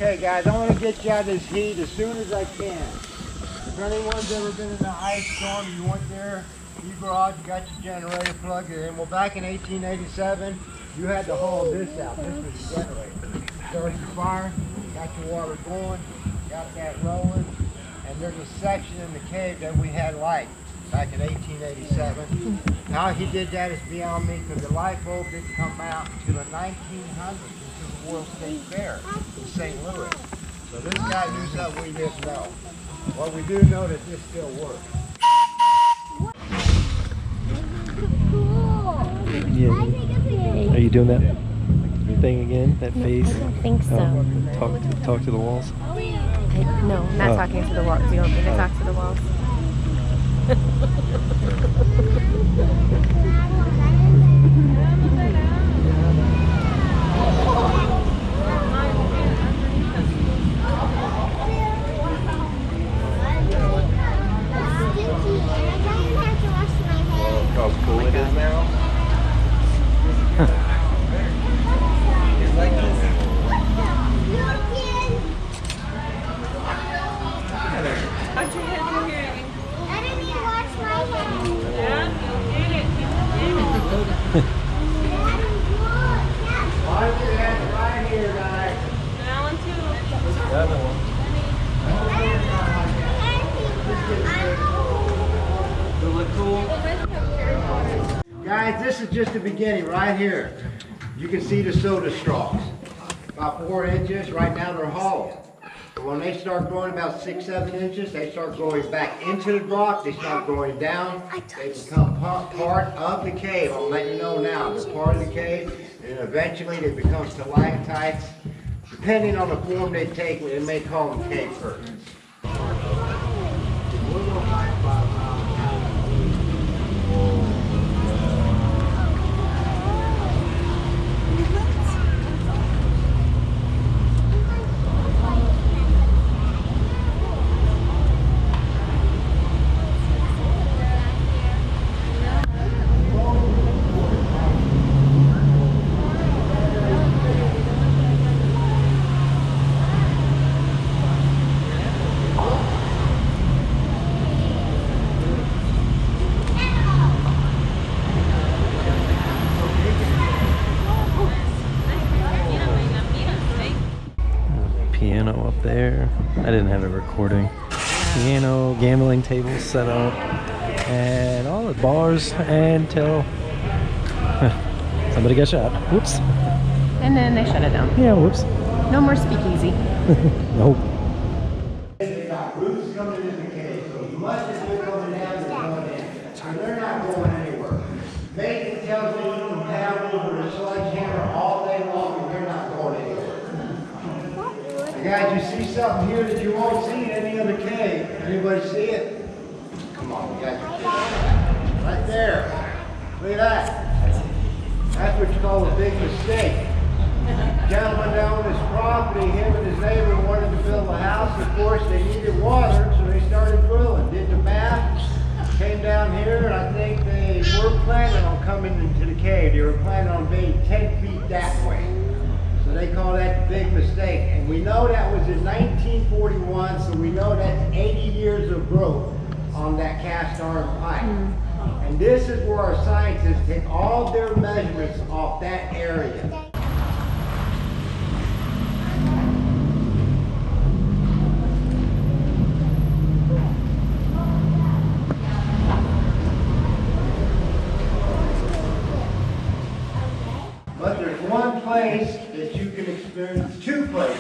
Okay guys, I want to get you out of this heat as soon as I can. If anyone's ever been in an ice storm, you went there, you go out, you got your generator plugged in. Well, back in 1887, you had to haul this out. This was the generator. Started your fire, got your water going, got that rolling, and there's a section in the cave that we had light back in 1887. How he did that is beyond me, because the light bulb didn't come out until the 1900s, until the World State Fair in St. Louis. So this guy knew something we didn't know. Well, we do know that this still works. Yeah. Are you doing that thing again? That face? I don't think so. Talk to the walls? No, not talking to the walls. You don't need to talk to the walls. How cool it is now? Right here, guys. Guys, this is just the beginning right here. You can see the soda straws. About 4 inches. Right now they're hollow. But when they start growing about 6, 7 inches, they start going back into the rock. They start going down. They become part of the cave. I'm letting you know now. They're part of the cave. And eventually they become stalactites. Depending on the form they take, they may call them cave curtains. Piano up there. I didn't have a recording. Piano, gambling table set up, and all the bars until somebody got shot. Whoops. And then they shut it down. Yeah, whoops. No more speakeasy. Nope. They got roots coming in the cave, so much as they're coming down, they're going in. And they're not going anywhere. They can tell me you can paddle with a sledgehammer all day long, and they're not going anywhere. Guys, you see something here that you won't see in any other cave. Anybody see it? Come on, you guys are kidding. Right there. Look at that. That's what you call a big mistake. Gentleman down this property, him and his neighbor wanted to build a house. Of course, they needed water, so they started drilling. Did the math, came down here, and I think they were planning on coming into the cave. They were planning on being 10 feet that way. So they call that a big mistake. And we know that was in 1941, so we know that's 80 years of growth on that cast iron pipe. And this is where our scientists take all their measurements off that area. But there's one place that you can experience, 2 places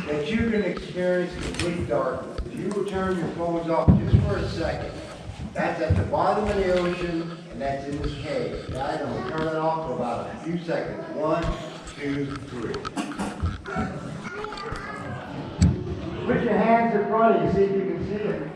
that you can experience complete darkness. If you will turn your phones off just for a second, that's at the bottom of the ocean, and that's in this cave. Guys, I'm going to turn it off for about a few seconds. 1, 2, 3. Put your hands in front of you, see if you can see it.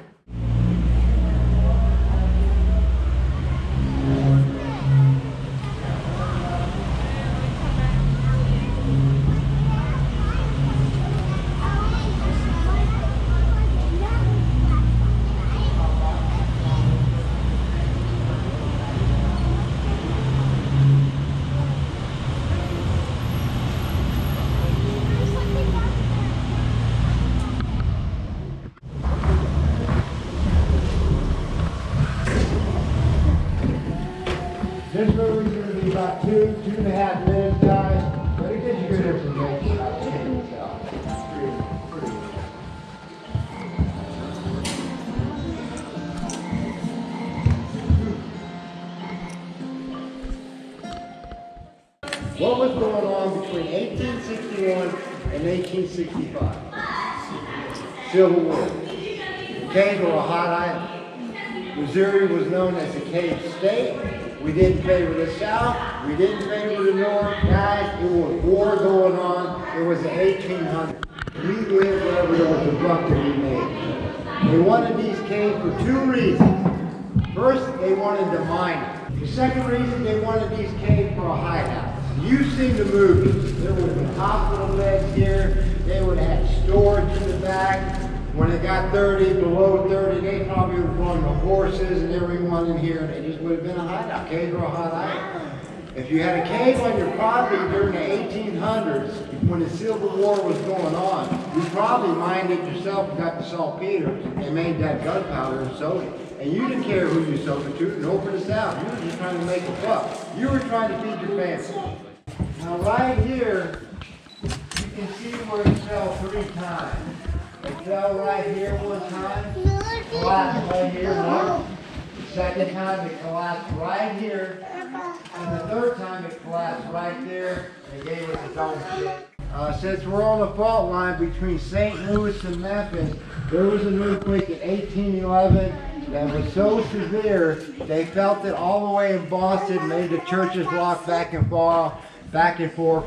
this movie's going to be about 2.5 minutes, guys. But it gives you good information about the cave itself. Pretty. What was going on between 1861 and 1865? Civil War. Caves were a hot item. Missouri was known as a cave state. We didn't favor the South. We didn't favor the North. Guys, it was war going on. It was the 1800s. We lived wherever there was a buck to be made. They wanted these caves for 2 reasons. First, they wanted to mine them. The second reason, they wanted these caves for a hideout. You've seen the movies. There would have been hospital beds here. They would have had storage in the back. When it got 30, below 30, they probably would have run the horses and everyone in here, and it just would have been a hideout. Caves were a hot item. If you had a cave on your property during the 1800s, when the Civil War was going on, you probably mined it yourself and got the saltpeter and made that gunpowder and sold it. And you didn't care who you sold it to, north or the south. You were just trying to make a buck. You were trying to feed your family. Now right here, you can see where it fell 3 times. It fell right here one time, collapsed right here, no. The second time it collapsed right here, and the third time it collapsed right there and gave us a dome shape. Since we're on the fault line between St. Louis and Memphis, there was an earthquake in 1811 that was so severe, they felt it all the way in Boston, made the churches rock back and forth,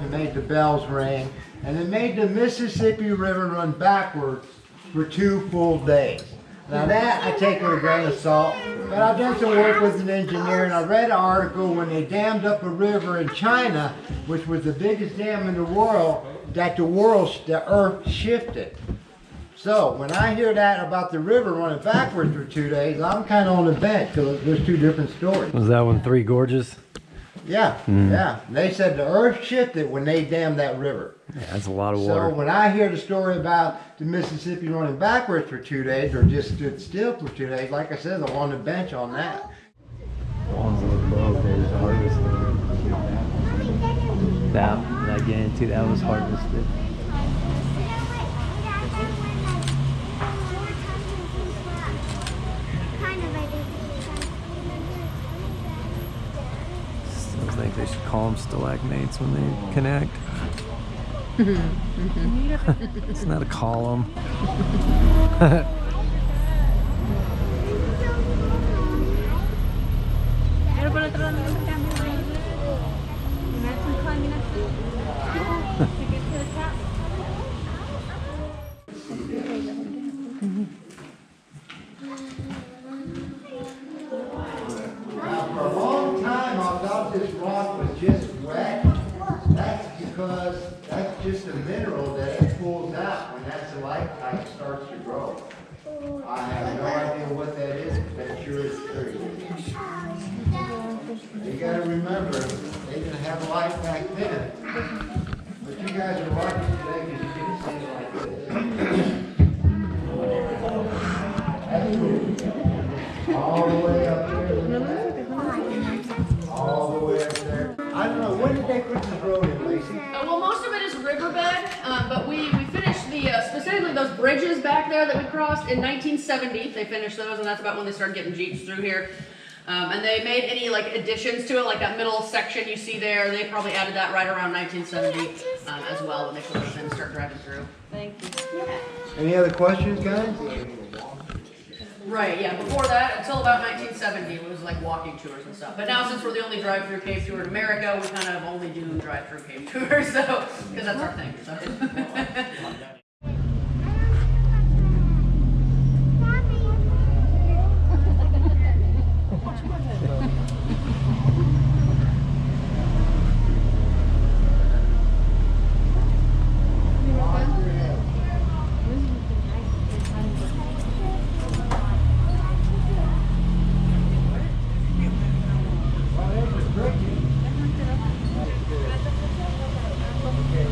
and made the bells ring. And it made the Mississippi River run backwards for 2 full days. Now that I take with a grain of salt, but I've done some work with an engineer, and I read an article when they dammed up a river in China, which was the biggest dam in the world, that the earth shifted. So when I hear that about the river running backwards for 2 days, I'm kind of on the bench, because there's 2 different stories. Was that one Three Gorges? Yeah, yeah. They said the earth shifted when they dammed that river. Yeah, that's a lot of water. So when I hear the story about the Mississippi running backwards for 2 days, or just stood still for 2 days, like I said, I'm on the bench on that. The ones above there's harvested. That I get into, that was harvested. I think they should call them stalagmites when they connect. It's not a column. For a long time, I thought this rock was just wet. That's because that's just a mineral that it pulls out when that stalactite starts to grow. I have no idea what that is, but that sure is pretty. You gotta remember, they didn't have light back then. But you guys are lucky today because you get to see it like this. That's cool. All the way up there. All the way up there. I don't know, when did they put this road in, Lacey? Well, most of it is riverbed, but we finished the, specifically those bridges back there that we crossed in 1970. They finished those, and that's about when they started getting Jeeps through here. And they made any like additions to it, like that middle section you see there, they probably added that right around 1970 as well when they put those in and start driving through. Thank you. Yeah. Any other questions, guys? Right, yeah, before that, until about 1970, it was like walking tours and stuff. But now, since we're the only drive-through cave tour in America, we kind of only do drive-through cave tours, so, because that's our thing, so.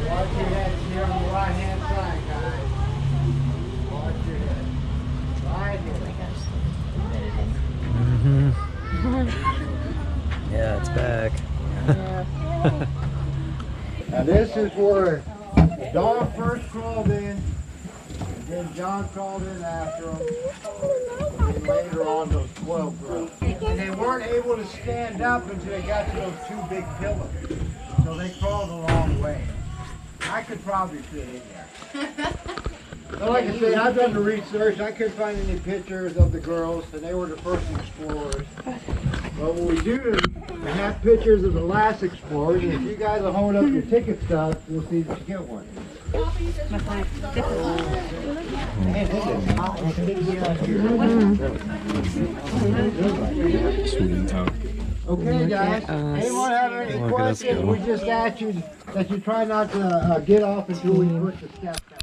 Wash your hands here on the right hand side. is where the dog first crawled in, and then John crawled in after him, and later on those 12 girls. And they weren't able to stand up until they got to those two big pillars. So they crawled a long way. I could probably fit in there. But like I say, I've done the research. I couldn't find any pictures of the girls, and they were the first explorers. But what we do is we have pictures of the last explorers, and if you guys will hold up your ticket stubs, we'll see if you get one. Okay, guys. Anyone have any questions? We just ask you that you try not to get off until we put the steps down.